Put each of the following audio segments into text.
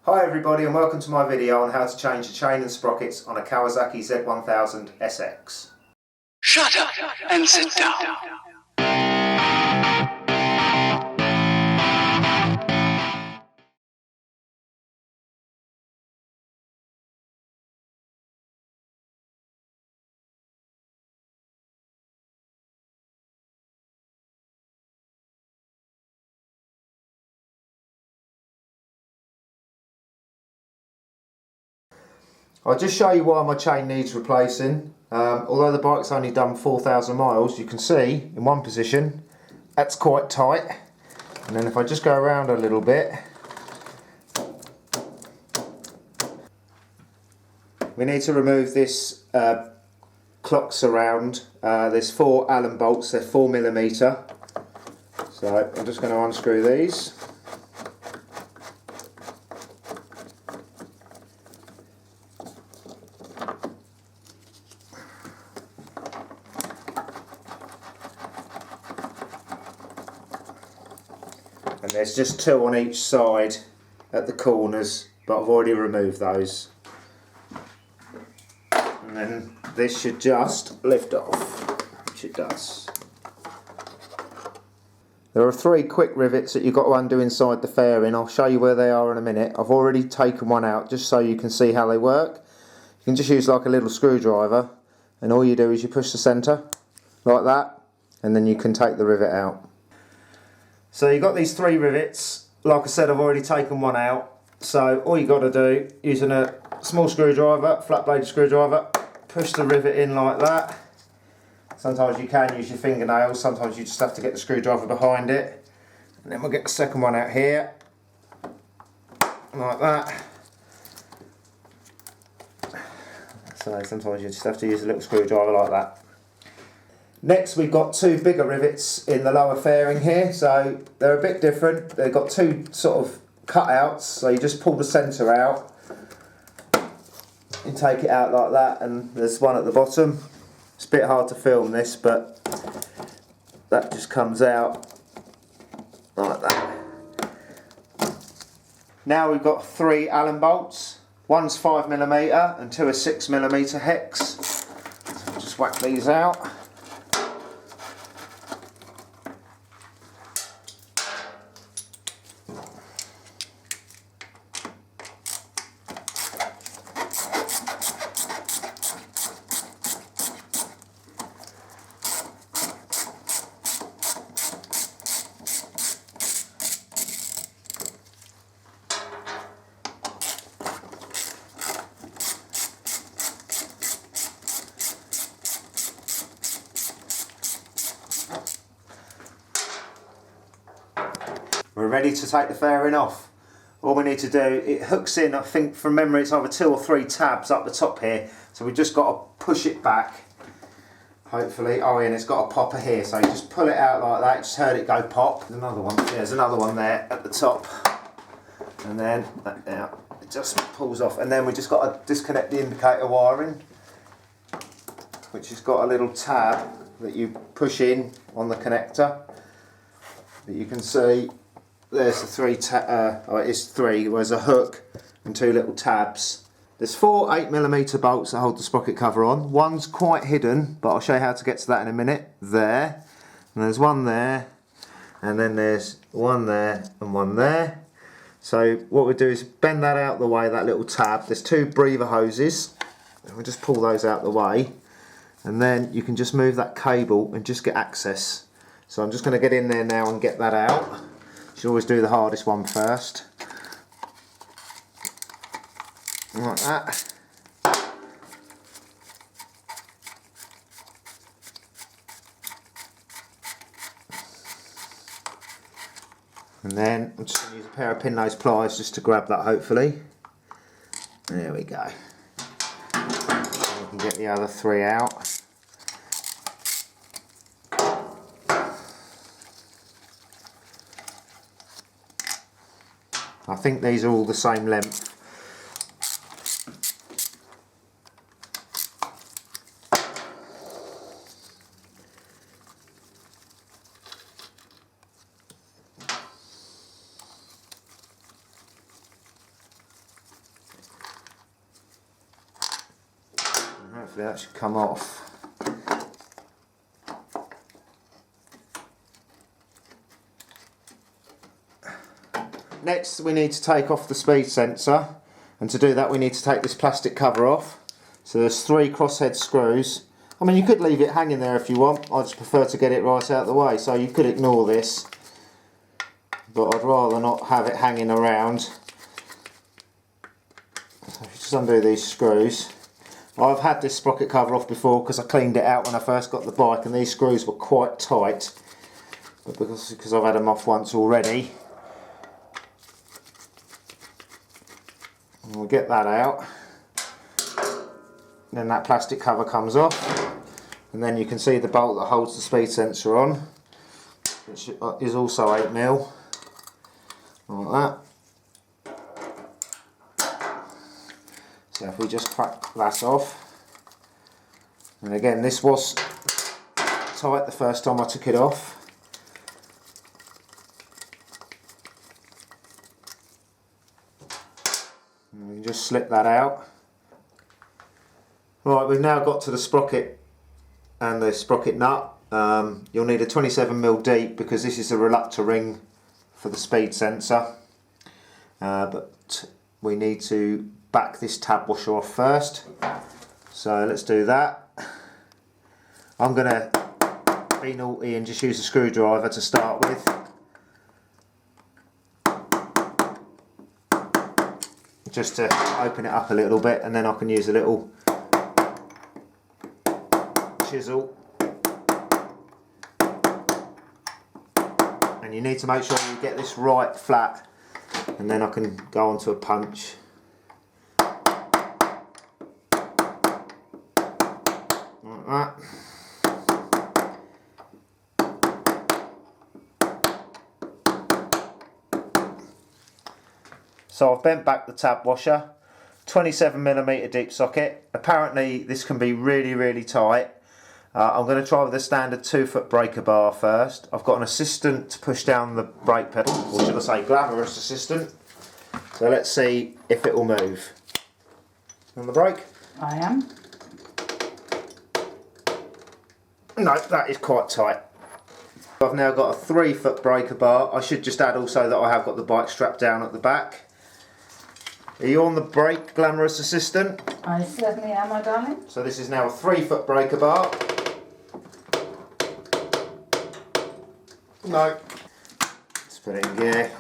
Hi everybody and welcome to my video on how to change the chain and sprockets on a Kawasaki Z1000sx. Shut up and sit down. I'll just show you why my chain needs replacing. Although the bike's only done 4,000 miles, you can see in one position that's quite tight, and then if I just go around a little bit, we need to remove this clock surround. There's 4 Allen bolts, they're 4mm, so I'm just going to unscrew these. And there's just 2 on each side at the corners, but I've already removed those. And then this should just lift off, which it does. There are 3 quick rivets that you've got to undo inside the fairing. I'll show you where they are in a minute. I've already taken one out just so you can see how they work. You can just use like a little screwdriver, and all you do is you push the centre like that, and then you can take the rivet out. So you've got these 3 rivets. Like I said, I've already taken one out. So all you've got to do, using a small screwdriver, flat bladed screwdriver, push the rivet in like that. Sometimes you can use your fingernails, sometimes you just have to get the screwdriver behind it. And then we'll get the second one out here, like that. So sometimes you just have to use a little screwdriver like that. Next we've got 2 bigger rivets in the lower fairing here, so they're a bit different. They've got 2 sort of cutouts, so you just pull the centre out and take it out like that, and there's one at the bottom. It's a bit hard to film this, but that just comes out like that. Now we've got 3 Allen bolts. One's 5mm and 2 are 6mm hex. So we'll just whack these out. We're ready to take the fairing off. All we need to do, it hooks in, I think from memory it's either 2 or 3 tabs up the top here, so we've just got to push it back, hopefully. Oh, and it's got a popper here, so you just pull it out like that. Just heard it go pop. There's another one, there's another one there at the top, and then now it just pulls off, and then we just got to disconnect the indicator wiring, which has got a little tab that you push in on the connector that you can see. There's the 3 it is 3, there's a hook and 2 little tabs. There's 4 8mm bolts that hold the sprocket cover on. One's quite hidden, but I'll show you how to get to that in a minute. There, and there's one there, and then there's one there and one there. So what we do is bend that out the way, that little tab. There's 2 breather hoses, and we'll just pull those out the way, and then you can just move that cable and just get access. So I'm just going to get in there now and get that out. You should always do the hardest one first. Like that. And then I'm just going to use a pair of pin nose pliers just to grab that, hopefully. There we go. And we can get the other 3 out. I think these are all the same length. Hopefully that should come off. Next we need to take off the speed sensor, and to do that we need to take this plastic cover off. So there's 3 crosshead screws. I mean, you could leave it hanging there if you want. I just prefer to get it right out of the way, so you could ignore this, but I'd rather not have it hanging around. So if you just undo these screws. I've had this sprocket cover off before because I cleaned it out when I first got the bike, and these screws were quite tight, but because I've had them off once already, we'll get that out. Then that plastic cover comes off, and then you can see the bolt that holds the speed sensor on, which is also 8mm, like that. So if we just crack that off, and again this was tight the first time I took it off. And we can just slip that out. Right, we've now got to the sprocket and the sprocket nut. You'll need a 27mm deep because this is a reluctor ring for the speed sensor. But we need to back this tab washer off first. So let's do that. I'm going to be naughty and just use a screwdriver to start with. Just to open it up a little bit, and then I can use a little chisel. And you need to make sure you get this right flat, and then I can go on to a punch. Like that. So I've bent back the tab washer, 27mm deep socket. Apparently this can be really tight. I'm going to try with a standard 2-foot breaker bar first. I've got an assistant to push down the brake pedal, or should I say glamorous assistant. So let's see if it will move. On the brake? I am. No, that is quite tight. I've now got a 3-foot breaker bar. I should just add also that I have got the bike strapped down at the back. Are you on the brake, glamorous assistant? I certainly am, my darling. So this is now a 3-foot breaker bar. No. Let's put it in gear.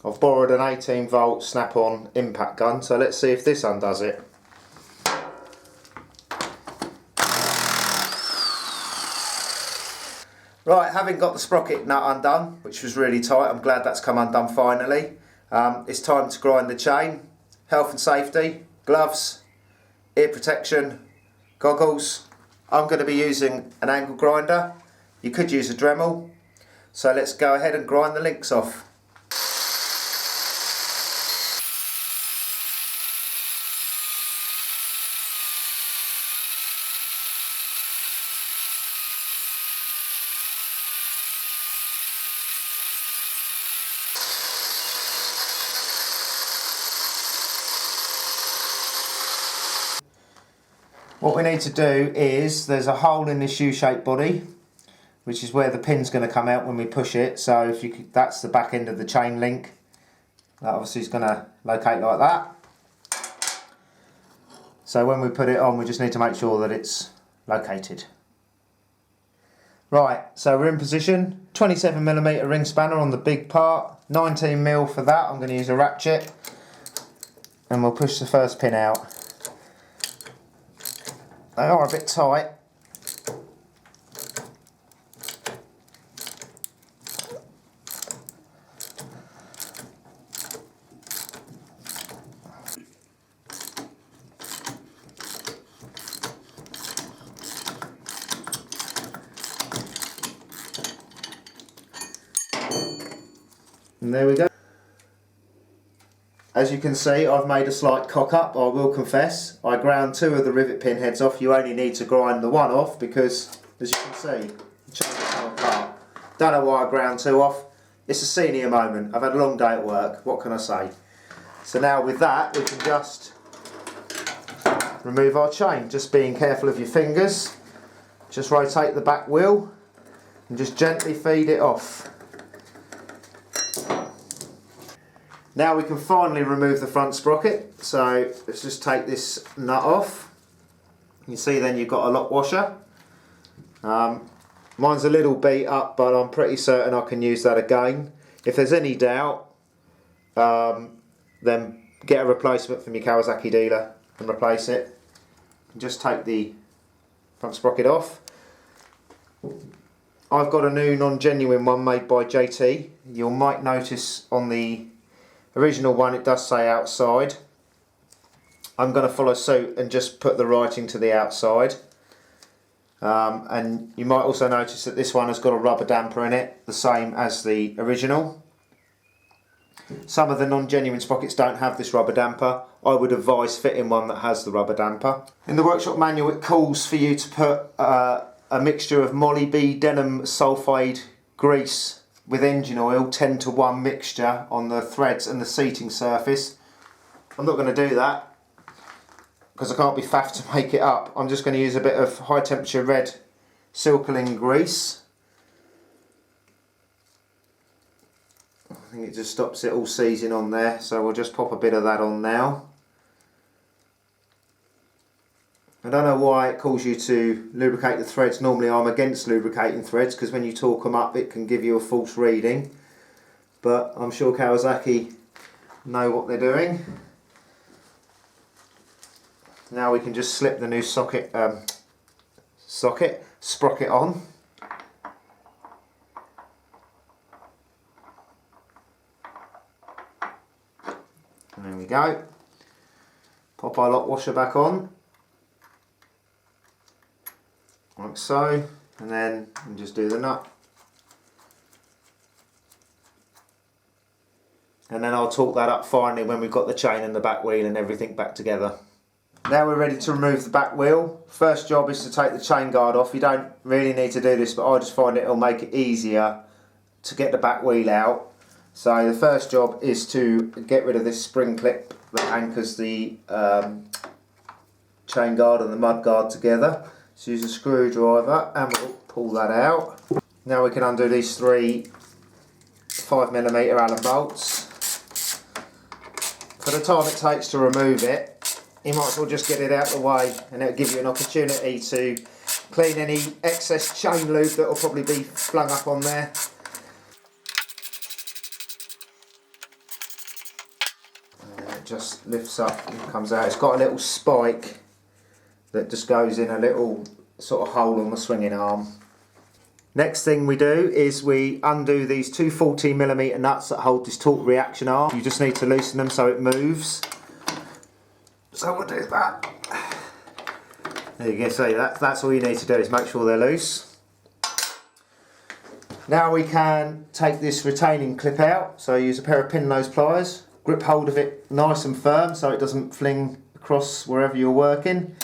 I've borrowed an 18-volt snap-on impact gun, so let's see if this undoes it. Right, having got the sprocket nut undone, which was really tight, I'm glad that's come undone finally. It's time to grind the chain. Health and safety, gloves, ear protection, goggles. I'm going to be using an angle grinder. You could use a Dremel. So let's go ahead and grind the links off. What we need to do is, there's a hole in this U-shaped body, which is where the pin's going to come out when we push it. So if you could, that's the back end of the chain link. That obviously is going to locate like that. So when we put it on, we just need to make sure that it's located. Right, so we're in position. 27mm ring spanner on the big part, 19mm for that. I'm going to use a ratchet, and we'll push the first pin out. They are a bit tight. And there we go. As you can see, I've made a slight cock up, I will confess. I ground 2 of the rivet pin heads off. You only need to grind the 1 off because, as you can see, the chain has come apart. Don't know why I ground 2 off. It's a senior moment. I've had a long day at work. What can I say? So now with that, we can just remove our chain. Just being careful of your fingers. Just rotate the back wheel and just gently feed it off. Now we can finally remove the front sprocket, so let's just take this nut off. You see then you've got a lock washer. Mine's a little beat up, but I'm pretty certain I can use that again. If there's any doubt, then get a replacement from your Kawasaki dealer and replace it. Just take the front sprocket off. I've got a new non-genuine one made by JT. You might notice on the original one it does say outside. I'm going to follow suit and just put the writing to the outside. And you might also notice that this one has got a rubber damper in it, the same as the original. Some of the non-genuine sprockets don't have this rubber damper. I would advise fitting one that has the rubber damper. In the workshop manual it calls for you to put a mixture of Molly B denim sulphide grease with engine oil, 10:1 mixture on the threads and the seating surface. I'm not going to do that because I can't be faffed to make it up. I'm just going to use a bit of high temperature red Silkerling grease. I think it just stops it all seizing on there, so we'll just pop a bit of that on now. I don't know why it calls you to lubricate the threads. Normally I'm against lubricating threads because when you torque them up it can give you a false reading. But I'm sure Kawasaki know what they're doing. Now we can just slip the new sprocket on. And there we go. Pop our lock washer back on. Like so, and then just do the nut. And then I'll torque that up finally when we've got the chain and the back wheel and everything back together. Now we're ready to remove the back wheel. First job is to take the chain guard off. You don't really need to do this, but I just find it'll make it easier to get the back wheel out. So the first job is to get rid of this spring clip that anchors the chain guard and the mud guard together. So use a screwdriver and we'll pull that out. Now we can undo these 3 5mm Allen bolts. For the time it takes to remove it, you might as well just get it out of the way, and it'll give you an opportunity to clean any excess chain lube that will probably be flung up on there. And it just lifts up and comes out. It's got a little spike that just goes in a little sort of hole on the swinging arm. Next thing we do is we undo these 2 14mm nuts that hold this torque reaction arm. You just need to loosen them so it moves. So we'll do that. There you go, see that's all you need to do is make sure they're loose. Now we can take this retaining clip out, so use a pair of pin nose pliers, grip hold of it nice and firm so it doesn't fling across wherever you're working.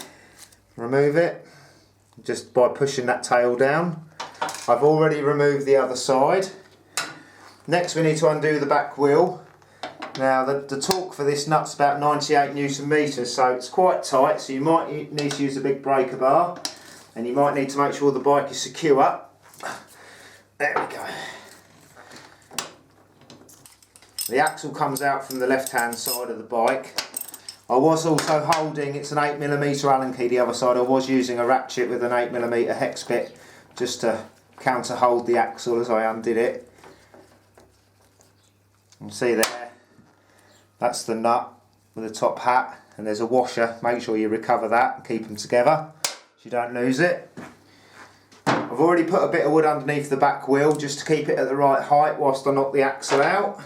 Remove it just by pushing that tail down. I've already removed the other side. Next we need to undo the back wheel. Now the torque for this nut's about 98 Newton meters, so it's quite tight, so you might need to use a big breaker bar, and you might need to make sure the bike is secure. There we go. The axle comes out from the left hand side of the bike. I was also holding, it's an 8mm Allen key the other side. I was using a ratchet with an 8mm hex bit just to counter hold the axle as I undid it. You can see there, that's the nut with the top hat, and there's a washer. Make sure you recover that and keep them together so you don't lose it. I've already put a bit of wood underneath the back wheel just to keep it at the right height whilst I knock the axle out.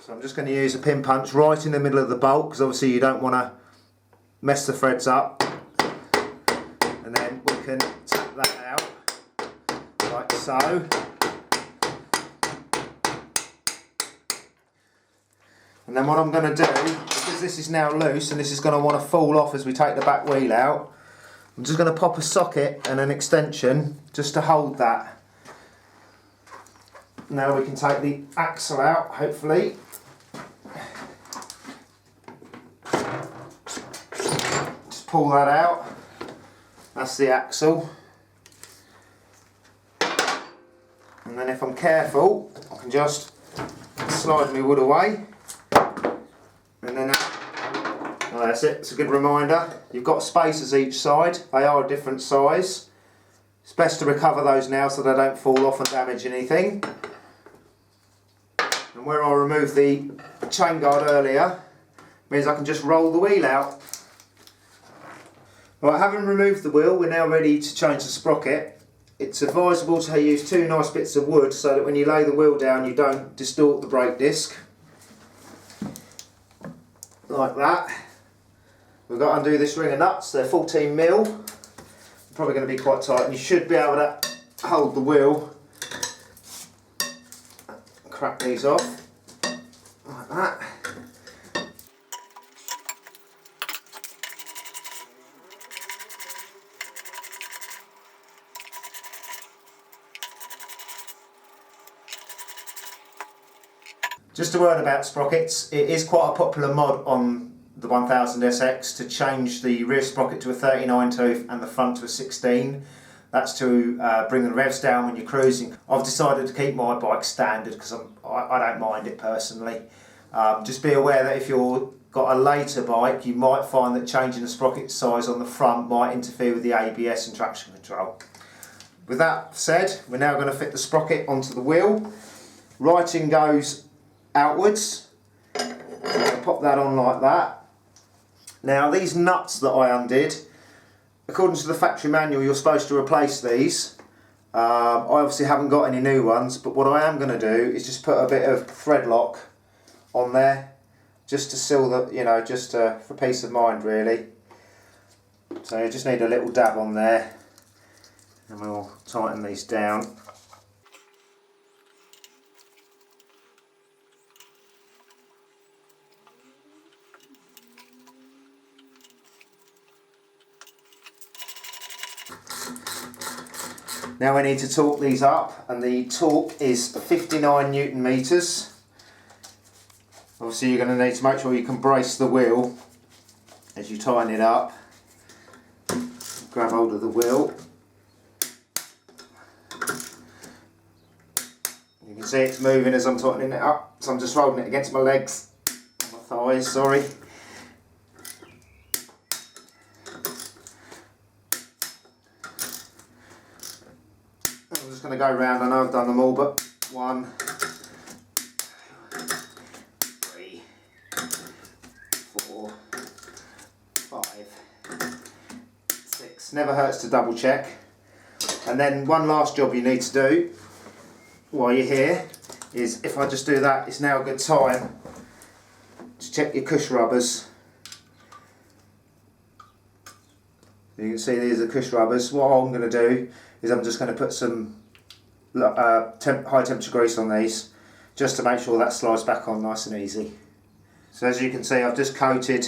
So I'm just going to use a pin punch right in the middle of the bolt, because obviously you don't want to mess the threads up. And then we can tap that out, like so. And then what I'm going to do, because this is now loose and this is going to want to fall off as we take the back wheel out, I'm just going to pop a socket and an extension just to hold that. Now we can take the axle out, hopefully. Just pull that out. That's the axle. And then if I'm careful, I can just slide my wood away. And then that's it. It's a good reminder. You've got spacers each side. They are a different size. It's best to recover those now so they don't fall off and damage anything. And where I removed the chain guard earlier means I can just roll the wheel out. Right, having removed the wheel, we're now ready to change the sprocket. It's advisable to use two nice bits of wood so that when you lay the wheel down you don't distort the brake disc. Like that. We've got to undo this ring of nuts, they're 14mm. Probably going to be quite tight, and you should be able to hold the wheel. Crack these off, like that. Just a word about sprockets. It is quite a popular mod on the 1000sx to change the rear sprocket to a 39 tooth and the front to a 16. That's to bring the revs down when you're cruising. I've decided to keep my bike standard because I don't mind it personally. Just be aware that if you've got a later bike, you might find that changing the sprocket size on the front might interfere with the ABS and traction control. With that said, we're now going to fit the sprocket onto the wheel. Righting goes outwards, so I'm going to pop that on like that. Now these nuts that I undid, according to the factory manual you're supposed to replace these. I obviously haven't got any new ones, but what I am going to do is just put a bit of thread lock on there, just to seal the, just for peace of mind really. So you just need a little dab on there, and we'll tighten these down. Now we need to torque these up, and the torque is 59 Newton meters. Obviously you're going to need to make sure you can brace the wheel as you tighten it up. Grab hold of the wheel. You can see it's moving as I'm tightening it up, so I'm just holding it against my legs, my thighs, sorry. I'm just going to go round. I know I've done them all, but 1, 3, 4, 5, 6. Never hurts to double check. And then one last job you need to do while you're here is, if I just do that, it's now a good time to check your cush rubbers. You can see these are cush rubbers. What I'm going to do is I'm just going to put some high temperature grease on these, just to make sure that slides back on nice and easy. So as you can see, I've just coated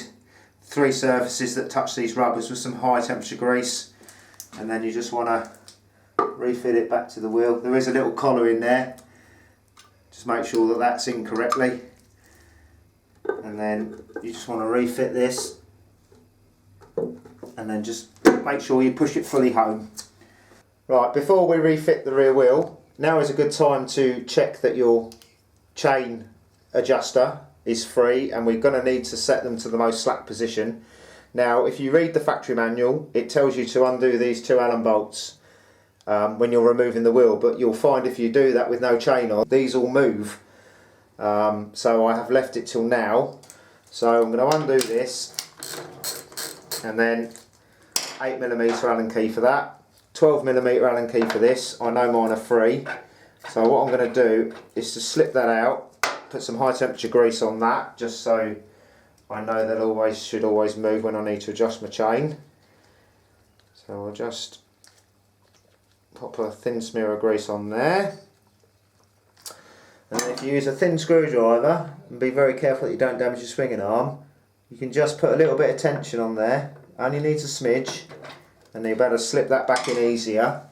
3 surfaces that touch these rubbers with some high temperature grease, and then you just want to refit it back to the wheel. There is a little collar in there, just make sure that that's in correctly, and then you just want to refit this, and then just make sure you push it fully home. Right, before we refit the rear wheel, now is a good time to check that your chain adjuster is free, and we're going to need to set them to the most slack position. Now if you read the factory manual, it tells you to undo these 2 Allen bolts when you're removing the wheel, but you'll find if you do that with no chain on, these all move. So I have left it till now. So I'm going to undo this, and then 8mm Allen key for that. 12mm Allen key for this. I know mine are free, so what I'm going to do is to slip that out, put some high temperature grease on that, just so I know that should always move when I need to adjust my chain. So I'll just pop a thin smear of grease on there, and then if you use a thin screwdriver and be very careful that you don't damage your swinging arm, you can just put a little bit of tension on there, only needs a smidge, and you'll be able to slip that back in easier.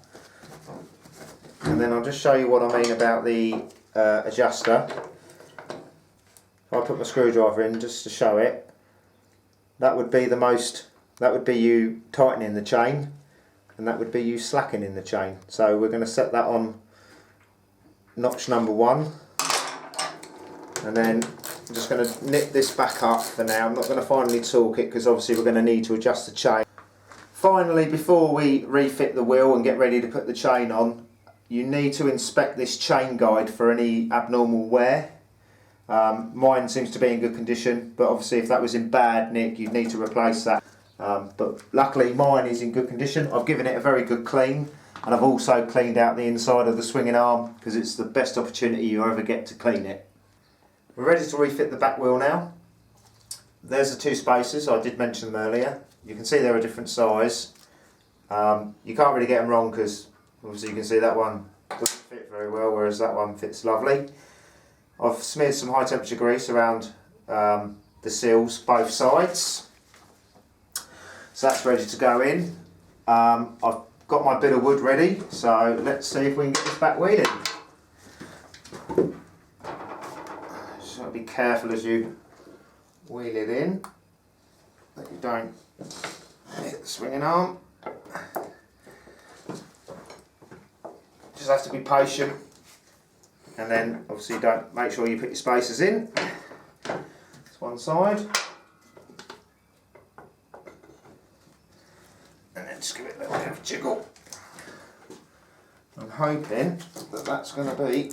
And then I'll just show you what I mean about the adjuster. If I put my screwdriver in just to show it, that would be you tightening the chain, and that would be you slackening the chain. So we're going to set that on notch number 1, and then I'm just going to nip this back up for now. I'm not going to finally torque it because obviously we're going to need to adjust the chain. Finally, before we refit the wheel and get ready to put the chain on, you need to inspect this chain guide for any abnormal wear. Mine seems to be in good condition, but obviously if that was in bad nick you'd need to replace that. But luckily mine is in good condition. I've given it a very good clean, and I've also cleaned out the inside of the swinging arm because it's the best opportunity you ever get to clean it. We're ready to refit the back wheel now. There's the 2 spacers, I did mention them earlier. You can see they're a different size. You can't really get them wrong because obviously you can see that one doesn't fit very well, whereas that one fits lovely. I've smeared some high temperature grease around the seals both sides, so that's ready to go in. I've got my bit of wood ready, so let's see if we can get this back wheeling. Just got to be careful as you wheel it in that you don't hit the swinging arm. Just have to be patient, and then obviously don't make sure you put your spacers in. That's one side, and then just give it a little bit of a jiggle. I'm hoping that that's going to be.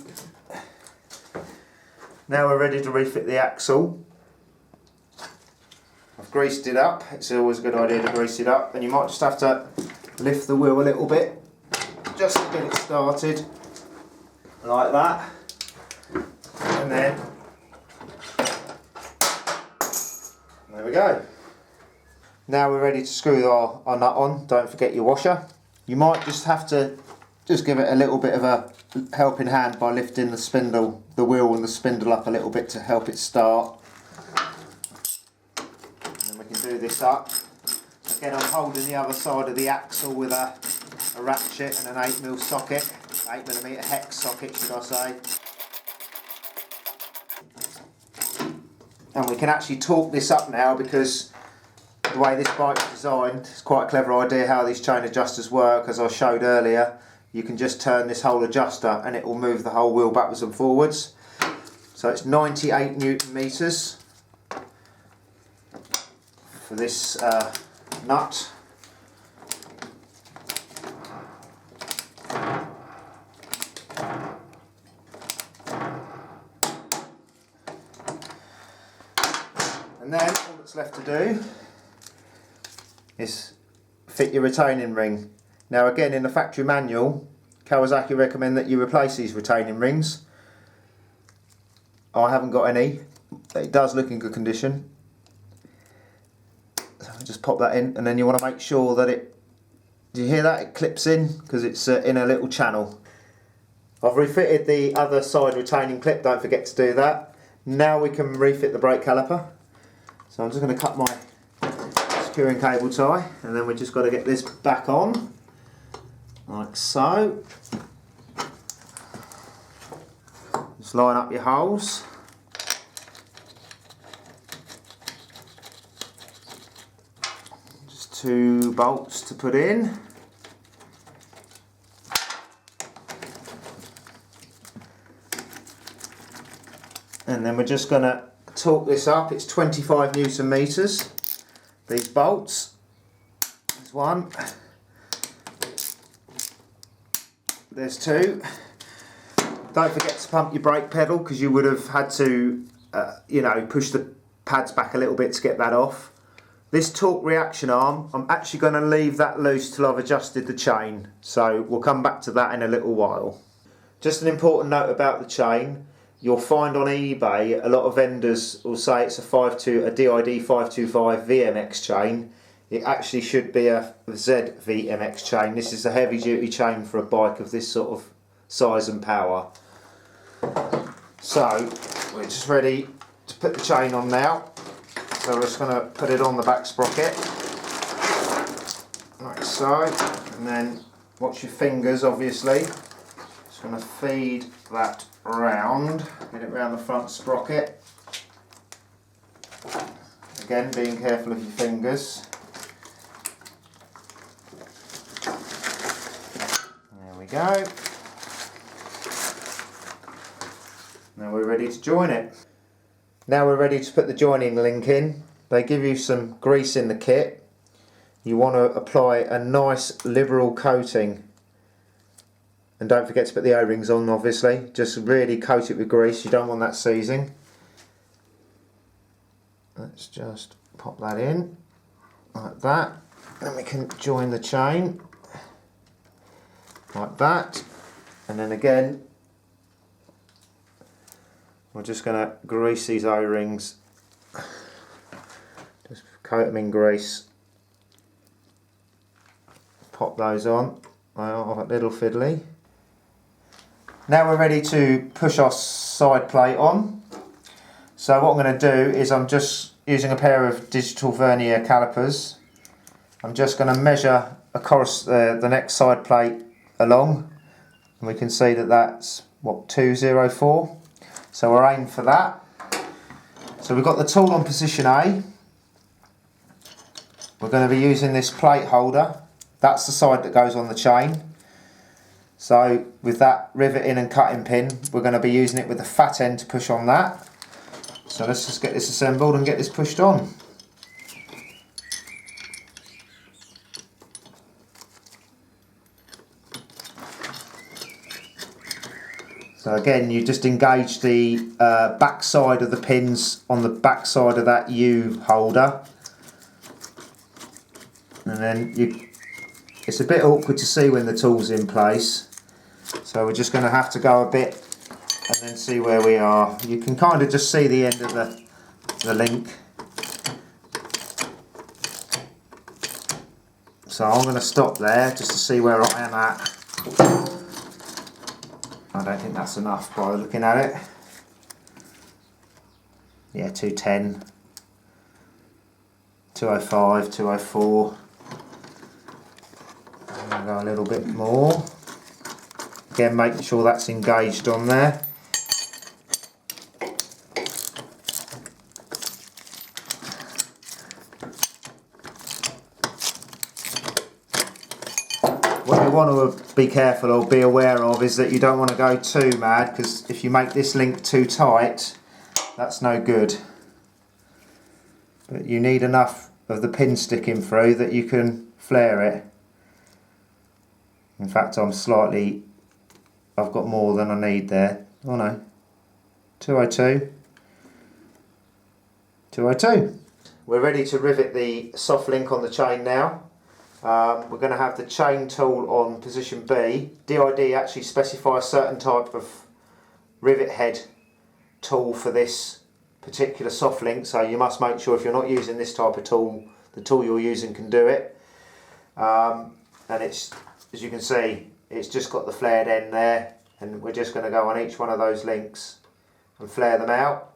Now we're ready to refit the axle. I've greased it up. It's always a good idea to grease it up, and you might just have to lift the wheel a little bit just to get it started, like that, and then there we go. Now we're ready to screw our nut on. Don't forget your washer. You might just have to give it a little bit of a helping hand by lifting the spindle, the wheel and the spindle up a little bit to help it start. And then we can do this up. Again, I'm holding the other side of the axle with a ratchet and an 8mm socket, 8mm hex socket should I say. And we can actually torque this up now because the way this bike's designed, it's quite a clever idea how these chain adjusters work. As I showed earlier, you can just turn this whole adjuster and it will move the whole wheel backwards and forwards. So it's 98 Newton meters for this nut. And then all that's left to do is fit your retaining ring. Now again, in the factory manual, Kawasaki recommend that you replace these retaining rings. I haven't got any. It does look in good condition. So just pop that in, and then you want to make sure that it, do you hear that? It clips in because it's in a little channel. I've refitted the other side retaining clip, don't forget to do that. Now we can refit the brake caliper. So I'm just going to cut my securing cable tie, and then we've just got to get this back on, like so. Just line up your holes. Just 2 bolts to put in. And then we're just going to torque this up. It's 25 Newton meters. These bolts. There's 1. There's 2. Don't forget to pump your brake pedal because you would have had to, push the pads back a little bit to get that off. This torque reaction arm, I'm actually going to leave that loose till I've adjusted the chain. So we'll come back to that in a little while. Just an important note about the chain. You'll find on eBay a lot of vendors will say it's a DID 525 VMX chain. It actually should be a Z VMX chain. This is a heavy duty chain for a bike of this sort of size and power. So we're just ready to put the chain on now. So we're just going to put it on the back sprocket, like so, and then watch your fingers obviously. Just going to feed that round, get it round the front sprocket. Again, being careful of your fingers. There we go. Now we're ready to join it. Now we're ready to put the joining link in. They give you some grease in the kit. You want to apply a nice liberal coating. And don't forget to put the O-rings on, obviously. Just really coat it with grease, you don't want that seizing. Let's just pop that in, like that. Then we can join the chain, like that. And then again, we're just going to grease these O-rings. Just coat them in grease. Pop those on. They are a little fiddly. Now we're ready to push our side plate on. So what I'm going to do is I'm just using a pair of digital vernier calipers. I'm just going to measure across the next side plate along. And we can see that that's, what, 204? So we're aiming for that. So we've got the tool on position A. We're going to be using this plate holder. That's the side that goes on the chain. So with that riveting and cutting pin, we're going to be using it with the fat end to push on that. So let's just get this assembled and get this pushed on. So again, you just engage the back side of the pins on the back side of that U holder. And then it's a bit awkward to see when the tool's in place. So we're just going to have to go a bit and then see where we are. You can kind of just see the end of the link. So I'm going to stop there just to see where I am at. I don't think that's enough by looking at it. Yeah, 210, 205, 204. I'll go a little bit more. Again, making sure that's engaged on there. What you want to be careful or be aware of is that you don't want to go too mad, because if you make this link too tight, that's no good. But you need enough of the pin sticking through that you can flare it. In fact, I've got more than I need there. Oh no, 202, 202. We're ready to rivet the soft link on the chain now. We're going to have the chain tool on position B. DID actually specify a certain type of rivet head tool for this particular soft link, so you must make sure if you're not using this type of tool, the tool you're using can do it. And it's, as you can see, it's just got the flared end there, and we're just going to go on each one of those links and flare them out.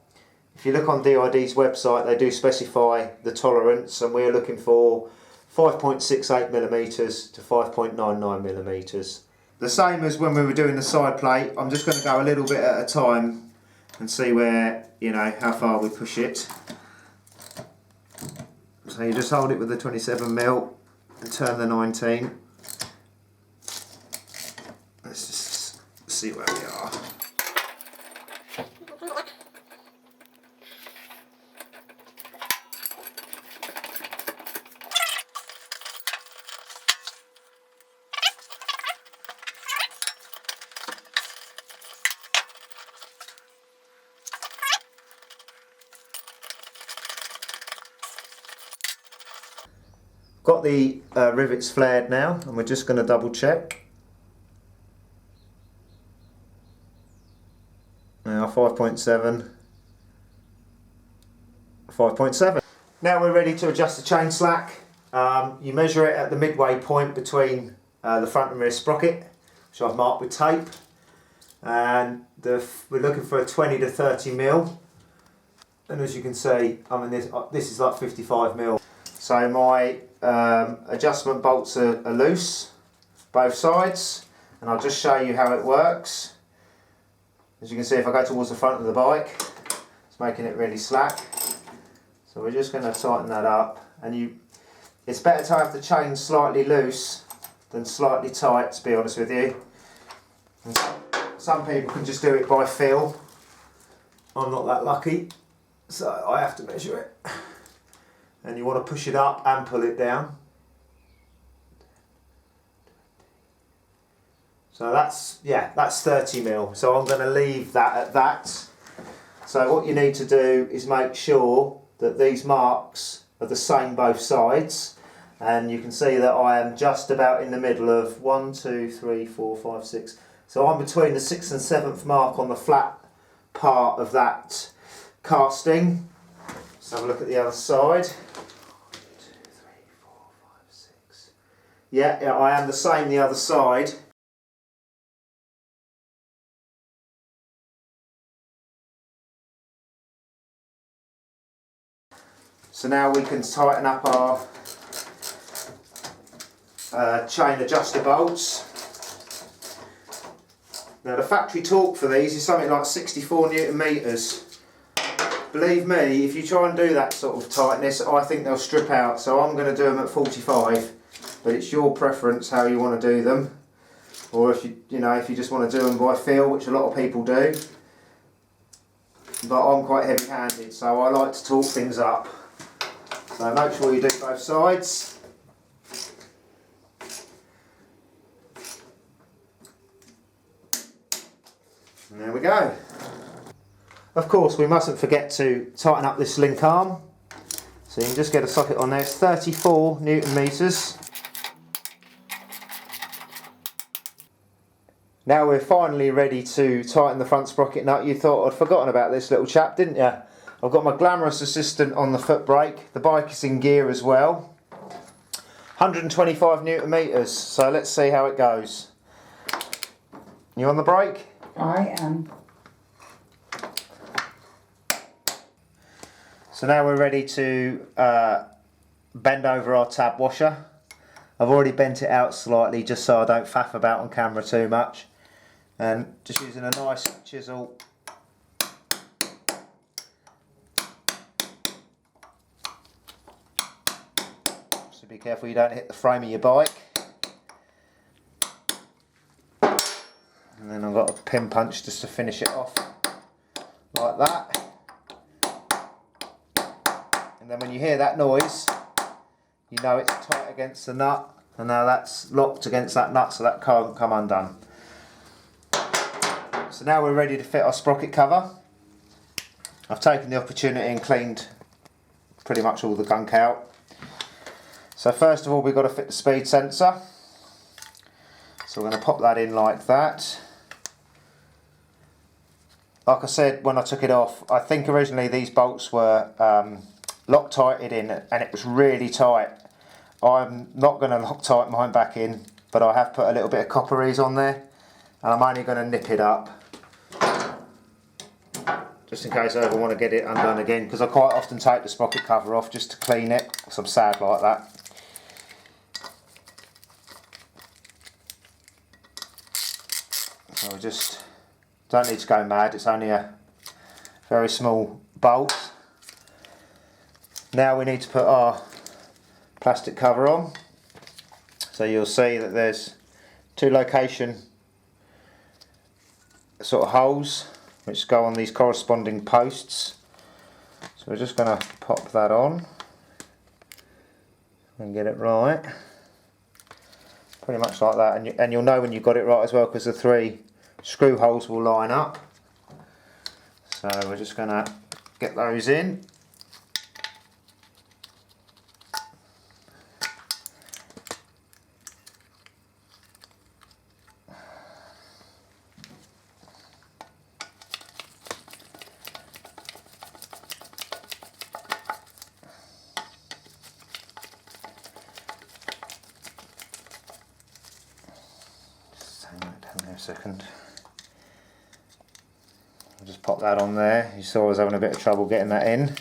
If you look on DID's website, they do specify the tolerance, and we're looking for 5.68mm to 5.99mm. The same as when we were doing the side plate, I'm just going to go a little bit at a time and see where, how far we push it. So you just hold it with the 27mm and turn the 19. Let's just see where we are. Got the rivets flared now, and we're just going to double check. Now 5.7, 5.7. Now we're ready to adjust the chain slack. You measure it at the midway point between the front and rear sprocket, which I've marked with tape, and we're looking for a 20 to 30mm. And as you can see, I mean this is like 55mm. So my adjustment bolts are loose, both sides, and I'll just show you how it works. As you can see, if I go towards the front of the bike, it's making it really slack. So we're just going to tighten that up, and it's better to have the chain slightly loose than slightly tight, to be honest with you. And some people can just do it by feel. I'm not that lucky, so I have to measure it. And you want to push it up and pull it down. So that's 30mm. So I'm going to leave that at that. So what you need to do is make sure that these marks are the same both sides. And you can see that I am just about in the middle of 1, 2, 3, 4, 5, 6. So I'm between the 6th and 7th mark on the flat part of that casting. Let's have a look at the other side. 1, 2, 3, 4, 5, 6. Yeah, I am the same the other side. So now we can tighten up our chain adjuster bolts. Now the factory torque for these is something like 64 Newton meters. Believe me, if you try and do that sort of tightness, I think they'll strip out. So I'm going to do them at 45, but it's your preference how you want to do them. Or if if you just want to do them by feel, which a lot of people do. But I'm quite heavy-handed, so I like to torque things up. So make sure you do both sides. And there we go. Of course, we mustn't forget to tighten up this link arm. So you can just get a socket on there. It's 34 Newton meters. Now we're finally ready to tighten the front sprocket nut. You thought I'd forgotten about this little chap, didn't you? I've got my glamorous assistant on the foot brake. The bike is in gear as well. 125 Newton meters. So let's see how it goes. You on the brake? I am. So now we're ready to bend over our tab washer. I've already bent it out slightly just so I don't faff about on camera too much. And just using a nice chisel. So be careful you don't hit the frame of your bike. And then I've got a pin punch just to finish it off, like that. And then when you hear that noise, you know it's tight against the nut, and now that's locked against that nut so that can't come undone. So now we're ready to fit our sprocket cover. I've taken the opportunity and cleaned pretty much all the gunk out. So first of all we've got to fit the speed sensor. So we're going to pop that in like that. Like I said when I took it off, I think originally these bolts were Loctited in and it was really tight. I'm not going to Loctite mine back in, but I have put a little bit of copperies on there and I'm only going to nip it up just in case I ever want to get it undone again, because I quite often take the sprocket cover off just to clean it because I'm sad like that. So we just don't need to go mad, it's only a very small bolt. Now we need to put our plastic cover on. So you'll see that there's two location sort of holes which go on these corresponding posts. So we're just going to pop that on and get it right. Pretty much like that, and you'll know when you've got it right as well because the three screw holes will line up. So we're just going to get those in. Just hang that down there a second. I'll just pop that on there. You saw I was having a bit of trouble getting that in.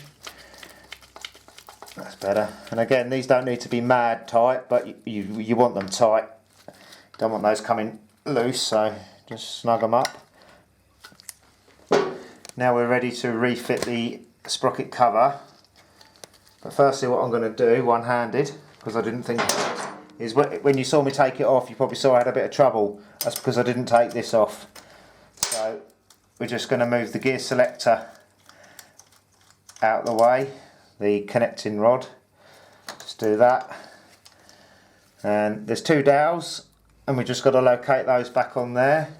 That's better. And again, these don't need to be mad tight, but you want them tight. Don't want those coming loose, so just snug them up. Now we're ready to refit the sprocket cover. But firstly, what I'm going to do, one-handed, because I didn't think, is when you saw me take it off, you probably saw I had a bit of trouble. That's because I didn't take this off. So we're just going to move the gear selector out of the way, the connecting rod. Just do that. And there's two dowels, and we just got to locate those back on there.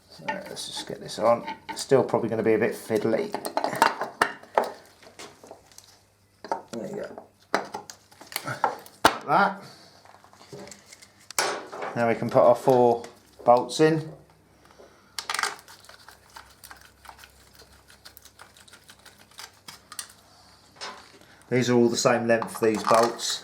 So let's just get this on. Still probably going to be a bit fiddly. There you go. Like that. Now we can put our 4 bolts in. These are all the same length, these bolts.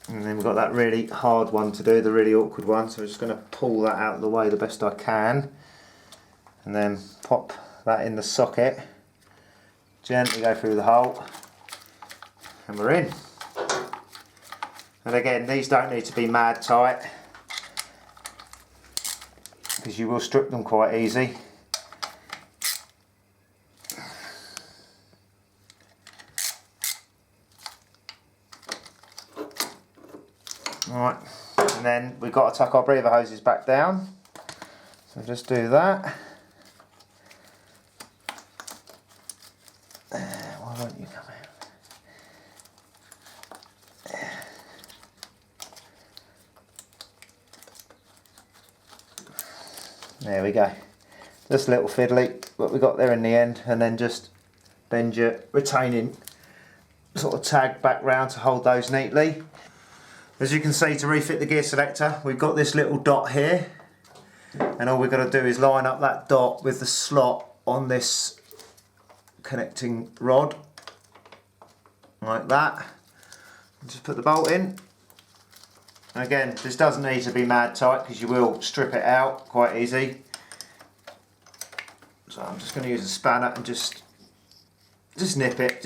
And then we've got that really hard one to do, the really awkward one, so I'm just going to pull that out of the way the best I can. And then pop that in the socket, gently go through the hole, and we're in. And again, these don't need to be mad tight, because you will strip them quite easy. Alright, and then we've got to tuck our breather hoses back down. So just do that. Why won't you come out? There we go. Just a little fiddly, but we got there in the end, and then just bend your retaining sort of tag back round to hold those neatly. As you can see, to refit the gear selector, we've got this little dot here, and all we've got to do is line up that dot with the slot on this connecting rod, like that. Just put the bolt in. Again, this doesn't need to be mad tight, because you will strip it out quite easy. So I'm just going to use a spanner and just nip it.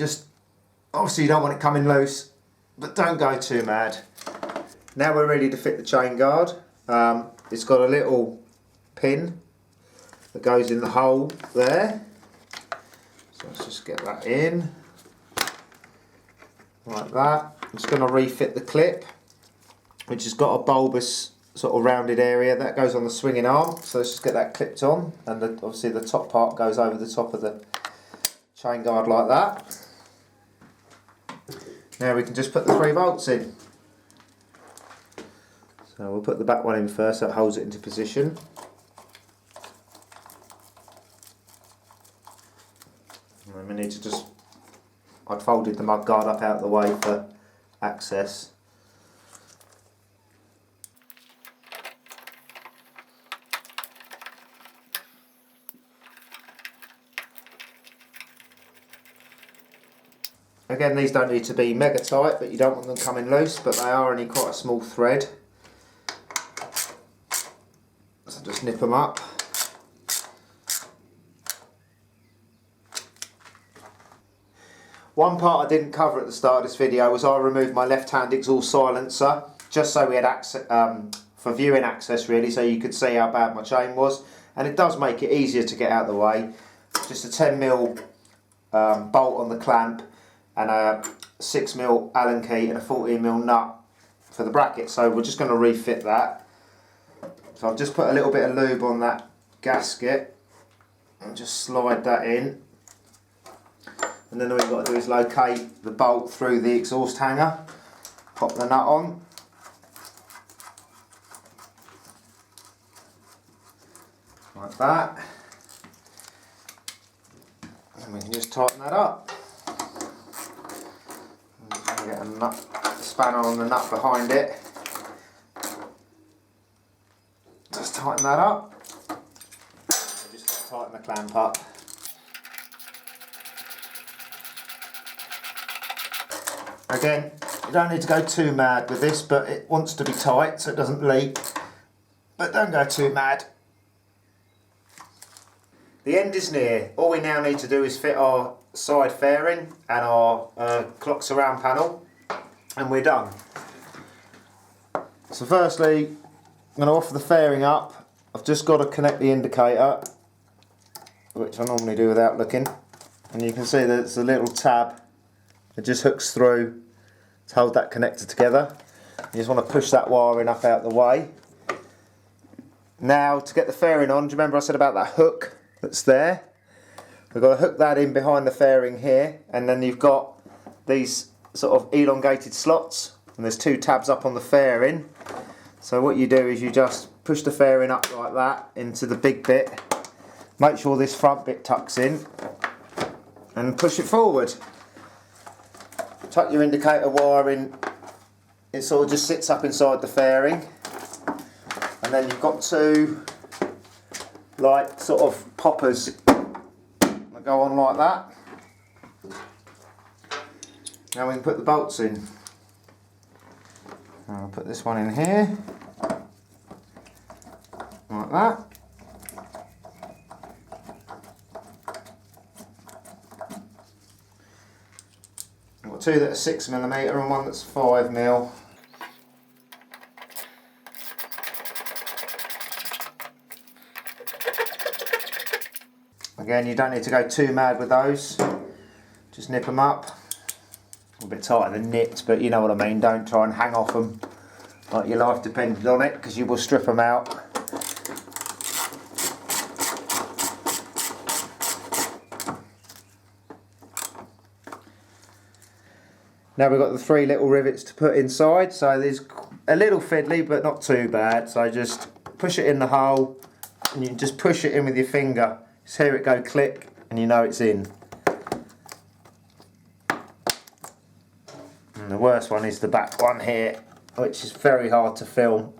Obviously you don't want it coming loose, but don't go too mad. Now we're ready to fit the chain guard. It's got a little pin that goes in the hole there. So let's just get that in, like that. I'm just going to refit the clip, which has got a bulbous sort of rounded area that goes on the swinging arm. So let's just get that clipped on, and obviously the top part goes over the top of the chain guard like that. Now we can just put the 3 bolts in. So we'll put the back one in first, so it holds it into position. And then we need to just, I'd folded the mud guard up out of the way for access. Again, these don't need to be mega tight, but you don't want them coming loose, but they are only quite a small thread. So just nip them up. One part I didn't cover at the start of this video was I removed my left-hand exhaust silencer, just so we had access, for viewing access really, so you could see how bad my chain was. And it does make it easier to get out of the way. Just a 10mm bolt on the clamp, and a 6mm Allen key and a 14mm nut for the bracket. So we're just going to refit that. So I've just put a little bit of lube on that gasket and just slide that in. And then all we've got to do is locate the bolt through the exhaust hanger, pop the nut on. Like that. And we can just tighten that up. And get a spanner on the nut behind it. Just tighten that up. Just tighten the clamp up. Again, You don't need to go too mad with this, but it wants to be tight so it doesn't leak. But don't go too mad. The end is near. All we now need to do is fit our side fairing and our clock surround panel, and we're done. So firstly, I'm going to offer the fairing up. I've just got to connect the indicator, which I normally do without looking. And you can see that it's a little tab that just hooks through to hold that connector together. You just want to push that wiring up out the way. Now to get the fairing on, do you remember I said about that hook that's there? We've got to hook that in behind the fairing here, and then you've got these sort of elongated slots, and there's two tabs up on the fairing. So what you do is you just push the fairing up like that into the big bit, make sure this front bit tucks in, and push it forward. Tuck your indicator wire in, it sort of just sits up inside the fairing, and then you've got two like sort of poppers that go on like that. Now we can put the bolts in. I'll put this one in here, like that. I've got two that are 6mm and one that's 5mm. Again, you don't need to go too mad with those, just nip them up. A bit tighter than nipped, but you know what I mean. Don't try and hang off them like your life depended on it, because you will strip them out. Now we've got the three little rivets to put inside, so there's a little fiddly but not too bad. So just push it in the hole, and you can just push it in with your finger. Just hear it go click and you know it's in. And the worst one is the back one here, which is very hard to film.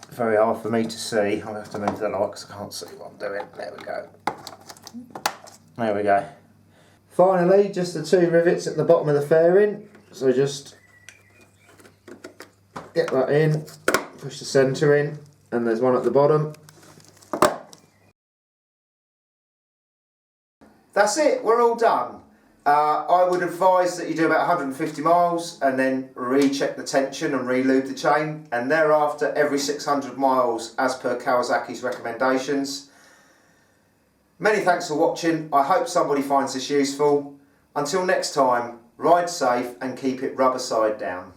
Very hard for me to see. I'll have to move the light because I can't see what I'm doing. There we go. There we go. Finally, just the two rivets at the bottom of the fairing. So just get that in, push the centre in, and there's one at the bottom. That's it, we're all done. I would advise that you do about 150 miles and then recheck the tension and re-lube the chain, and thereafter every 600 miles as per Kawasaki's recommendations. Many thanks for watching. I hope somebody finds this useful. Until next time, ride safe and keep it rubber side down.